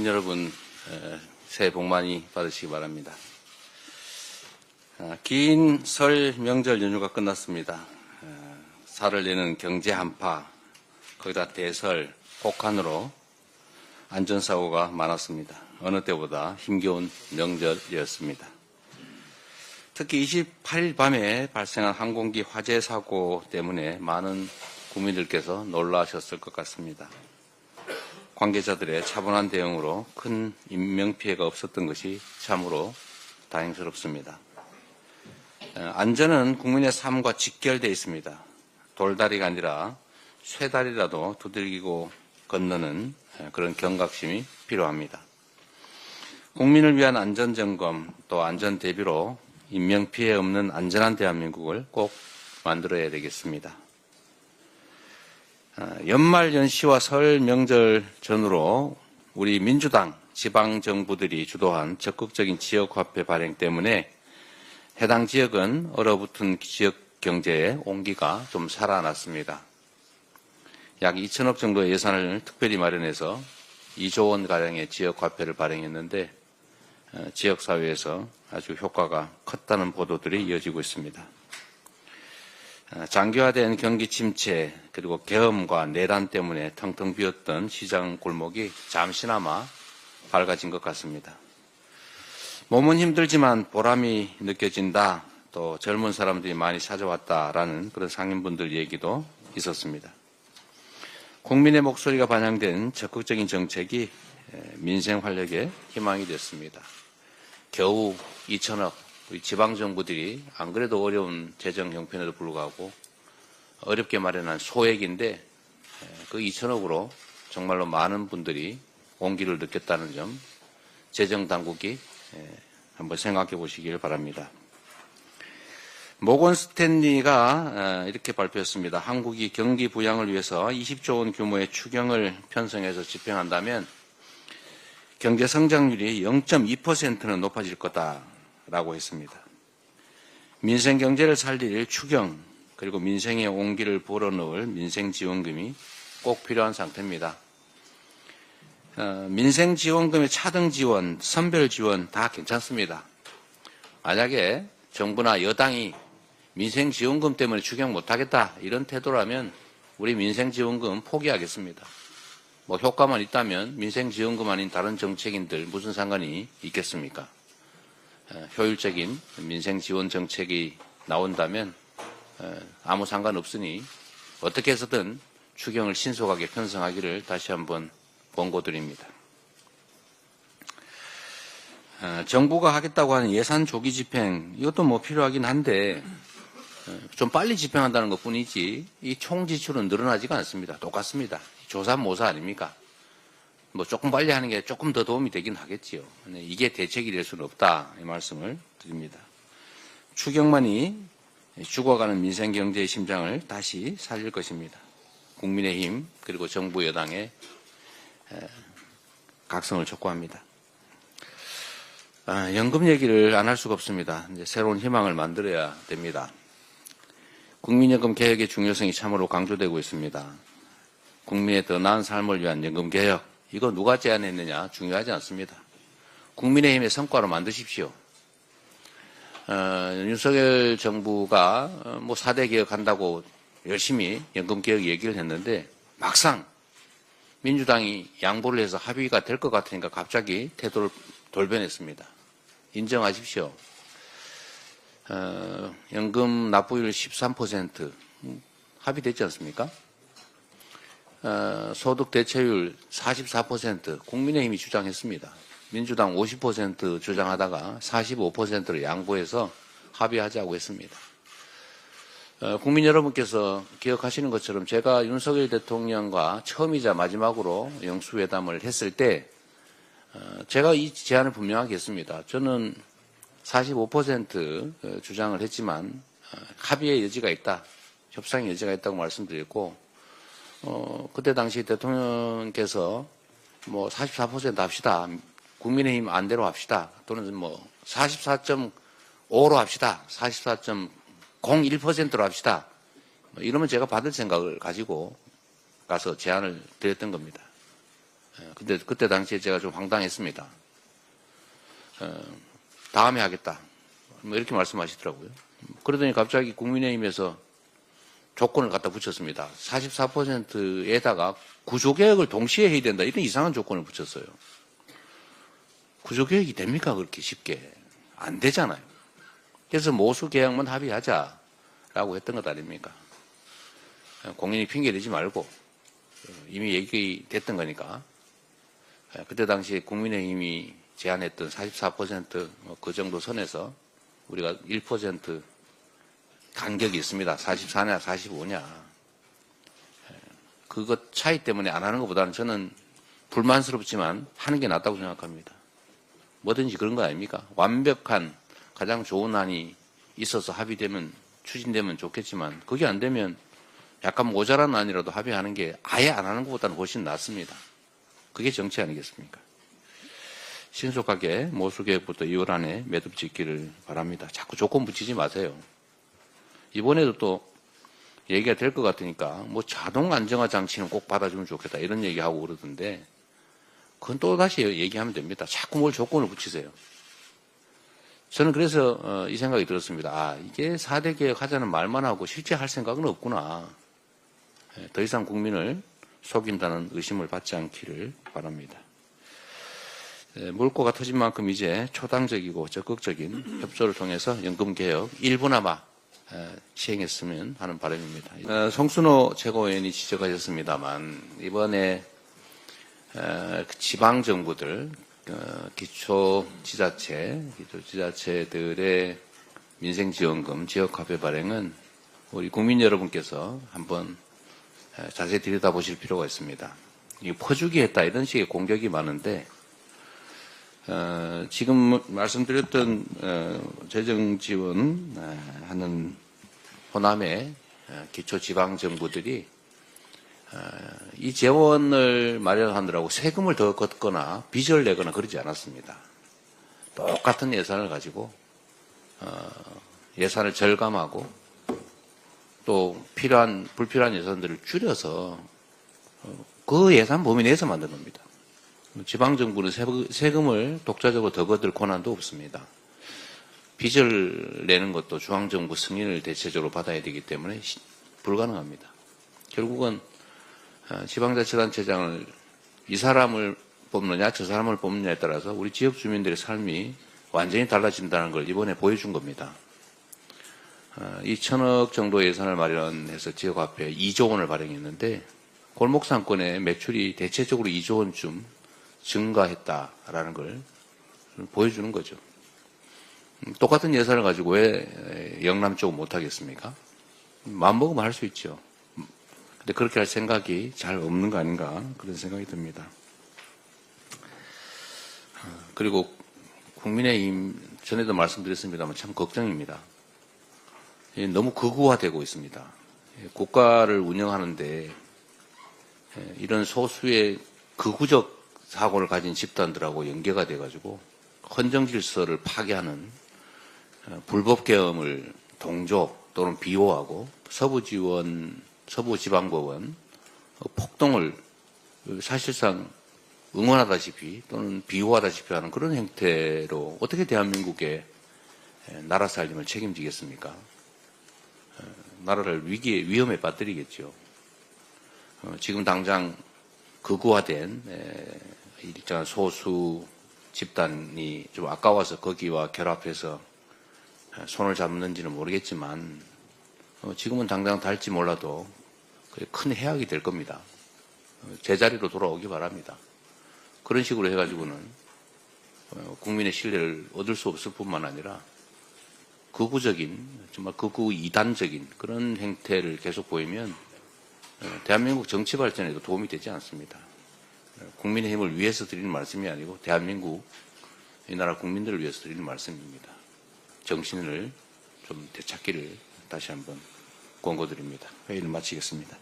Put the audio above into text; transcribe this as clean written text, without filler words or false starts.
국민 여러분, 새해 복 많이 받으시기 바랍니다. 긴 설 명절 연휴가 끝났습니다. 살을 내는 경제 한파, 거기다 대설, 폭한으로 안전사고가 많았습니다. 어느 때보다 힘겨운 명절이었습니다. 특히 28일 밤에 발생한 항공기 화재 사고 때문에 많은 국민들께서 놀라셨을 것 같습니다. 관계자들의 차분한 대응으로 큰 인명피해가 없었던 것이 참으로 다행스럽습니다. 안전은 국민의 삶과 직결되어 있습니다. 돌다리가 아니라 쇠다리라도 두들기고 건너는 그런 경각심이 필요합니다. 국민을 위한 안전점검 또 안전대비로 인명피해 없는 안전한 대한민국을 꼭 만들어야 되겠습니다. 연말 연시와 설 명절 전후로 우리 민주당 지방정부들이 주도한 적극적인 지역화폐 발행 때문에 해당 지역은 얼어붙은 지역 경제의 온기가 좀 살아났습니다. 약 2천억 정도의 예산을 특별히 마련해서 2조 원가량의 지역화폐를 발행했는데 지역사회에서 아주 효과가 컸다는 보도들이 이어지고 있습니다. 장기화된 경기 침체 그리고 계엄과 내란 때문에 텅텅 비었던 시장 골목이 잠시나마 밝아진 것 같습니다. 몸은 힘들지만 보람이 느껴진다. 또 젊은 사람들이 많이 찾아왔다라는 그런 상인분들 얘기도 있었습니다. 국민의 목소리가 반영된 적극적인 정책이 민생 활력의 희망이 됐습니다. 겨우 2천억 우리 지방정부들이 안 그래도 어려운 재정 형편에도 불구하고 어렵게 마련한 소액인데 그 2천억으로 정말로 많은 분들이 온기를 느꼈다는 점 재정당국이 한번 생각해 보시길 바랍니다. 모건 스탠리가 이렇게 발표했습니다. 한국이 경기 부양을 위해서 20조 원 규모의 추경을 편성해서 집행한다면 경제 성장률이 0.2%는 높아질 거다라고 했습니다. 민생 경제를 살릴 추경 그리고 민생의 온기를 불어넣을 민생지원금이 꼭 필요한 상태입니다. 민생지원금의 차등 지원, 선별 지원 다 괜찮습니다. 만약에 정부나 여당이 민생지원금 때문에 추경 못하겠다 이런 태도라면 우리 민생지원금 포기하겠습니다. 뭐 효과만 있다면 민생지원금 아닌 다른 정책인들 무슨 상관이 있겠습니까? 효율적인 민생지원 정책이 나온다면 아무 상관없으니 어떻게 해서든 추경을 신속하게 편성하기를 다시 한번 권고드립니다. 정부가 하겠다고 하는 예산 조기 집행 이것도 뭐 필요하긴 한데 좀 빨리 집행한다는 것뿐이지 이 총 지출은 늘어나지가 않습니다. 똑같습니다. 조삼모사 아닙니까? 뭐 조금 빨리 하는 게 조금 더 도움이 되긴 하겠지요. 이게 대책이 될 수는 없다 이 말씀을 드립니다. 추경만이 죽어가는 민생경제의 심장을 다시 살릴 것입니다. 국민의힘 그리고 정부 여당의 각성을 촉구합니다. 연금 얘기를 안 할 수가 없습니다. 이제 새로운 희망을 만들어야 됩니다. 국민연금 개혁의 중요성이 참으로 강조되고 있습니다. 국민의 더 나은 삶을 위한 연금 개혁 이거 누가 제안했느냐 중요하지 않습니다. 국민의힘의 성과로 만드십시오. 윤석열 정부가 뭐 4대 개혁한다고 열심히 연금 개혁 얘기를 했는데 막상 민주당이 양보를 해서 합의가 될 것 같으니까 갑자기 태도를 돌변했습니다. 인정하십시오. 연금 납부율 13% 합의됐지 않습니까? 소득 대체율 44% 국민의힘이 주장했습니다. 민주당 50% 주장하다가 45%를 양보해서 합의하자고 했습니다. 국민 여러분께서 기억하시는 것처럼 제가 윤석열 대통령과 처음이자 마지막으로 영수회담을 했을 때 제가 이 제안을 분명하게 했습니다. 저는 45% 주장을 했지만 합의의 여지가 있다. 협상의 여지가 있다고 말씀드렸고 그때 당시 대통령께서 뭐 44% 합시다. 국민의힘 안대로 합시다. 또는 뭐 44.5로 합시다. 44.01%로 합시다. 이러면 제가 받을 생각을 가지고 가서 제안을 드렸던 겁니다. 근데 그때 당시에 제가 좀 황당했습니다. 다음에 하겠다. 뭐 이렇게 말씀하시더라고요. 그러더니 갑자기 국민의힘에서 조건을 갖다 붙였습니다. 44%에다가 구조개혁을 동시에 해야 된다. 이런 이상한 조건을 붙였어요. 구조개혁이 됩니까? 그렇게 쉽게. 안 되잖아요. 그래서 모수개혁만 합의하자라고 했던 것 아닙니까? 공연히 핑계대지 말고 이미 얘기됐던 거니까 그때 당시에 국민의힘이 제안했던 44%그 정도 선에서 우리가 1% 간격이 있습니다. 44냐 45냐. 그것 차이 때문에 안 하는 것보다는 저는 불만스럽지만 하는 게 낫다고 생각합니다. 뭐든지 그런 거 아닙니까? 완벽한 가장 좋은 안이 있어서 합의되면 추진되면 좋겠지만 그게 안 되면 약간 모자란 안이라도 합의하는 게 아예 안 하는 것보다는 훨씬 낫습니다. 그게 정치 아니겠습니까? 신속하게 모수개혁부터 2월 안에 매듭 짓기를 바랍니다. 자꾸 조건 붙이지 마세요. 이번에도 또 얘기가 될 것 같으니까 뭐 자동 안정화 장치는 꼭 받아주면 좋겠다 이런 얘기하고 그러던데 그건 또 다시 얘기하면 됩니다. 자꾸 뭘 조건을 붙이세요. 저는 그래서 이 생각이 들었습니다. 아, 이게 4대 개혁하자는 말만 하고 실제 할 생각은 없구나. 더 이상 국민을 속인다는 의심을 받지 않기를 바랍니다. 물꼬가 터진 만큼 이제 초당적이고 적극적인 협조를 통해서 연금개혁 일부나마 시행했으면 하는 바람입니다. 송순호 최고위원이 지적하셨습니다만 이번에 지방정부들 기초지자체들의 민생지원금 지역화폐 발행은 우리 국민 여러분께서 한번 자세히 들여다보실 필요가 있습니다. 퍼주기 했다 이런 식의 공격이 많은데 지금 말씀드렸던 재정 지원하는 호남의 기초지방정부들이 이 재원을 마련하느라고 세금을 더 걷거나 빚을 내거나 그러지 않았습니다. 똑같은 예산을 가지고 예산을 절감하고 또 불필요한 예산들을 줄여서 그 예산 범위 내에서 만든 겁니다. 지방정부는 세금을 독자적으로 더 걷을 권한도 없습니다. 빚을 내는 것도 중앙정부 승인을 대체적으로 받아야 되기 때문에 불가능합니다. 결국은 지방자치단체장을 이 사람을 뽑느냐 저 사람을 뽑느냐에 따라서 우리 지역 주민들의 삶이 완전히 달라진다는 걸 이번에 보여준 겁니다. 2천억 정도 예산을 마련해서 지역화폐 2조 원을 발행했는데 골목상권의 매출이 대체적으로 2조 원쯤 증가했다라는 걸 보여주는 거죠. 똑같은 예산을 가지고 왜 영남 쪽은 못하겠습니까? 마음먹으면 할 수 있죠. 근데 그렇게 할 생각이 잘 없는 거 아닌가 그런 생각이 듭니다. 그리고 국민의힘 전에도 말씀드렸습니다만 참 걱정입니다. 너무 극우화되고 있습니다. 국가를 운영하는데 이런 소수의 극우적 사고를 가진 집단들하고 연계가 돼가지고 헌정 질서를 파괴하는 불법 계엄을 동조 또는 비호하고 서부지방법원 폭동을 사실상 응원하다시피 또는 비호하다시피 하는 그런 형태로 어떻게 대한민국의 나라 살림을 책임지겠습니까? 나라를 위험에 빠뜨리겠죠. 지금 당장 극우화된 일정한 소수 집단이 좀 아까워서 거기와 결합해서 손을 잡는지는 모르겠지만 지금은 당장 달지 몰라도 큰 해악이 될 겁니다. 제자리로 돌아오기 바랍니다. 그런 식으로 해가지고는 국민의 신뢰를 얻을 수 없을 뿐만 아니라 극우적인 정말 극우 이단적인 그런 행태를 계속 보이면 대한민국 정치 발전에도 도움이 되지 않습니다. 국민의힘을 위해서 드리는 말씀이 아니고 대한민국 이 나라 국민들을 위해서 드리는 말씀입니다. 정신을 좀 되찾기를 다시 한번 권고드립니다. 회의를 마치겠습니다.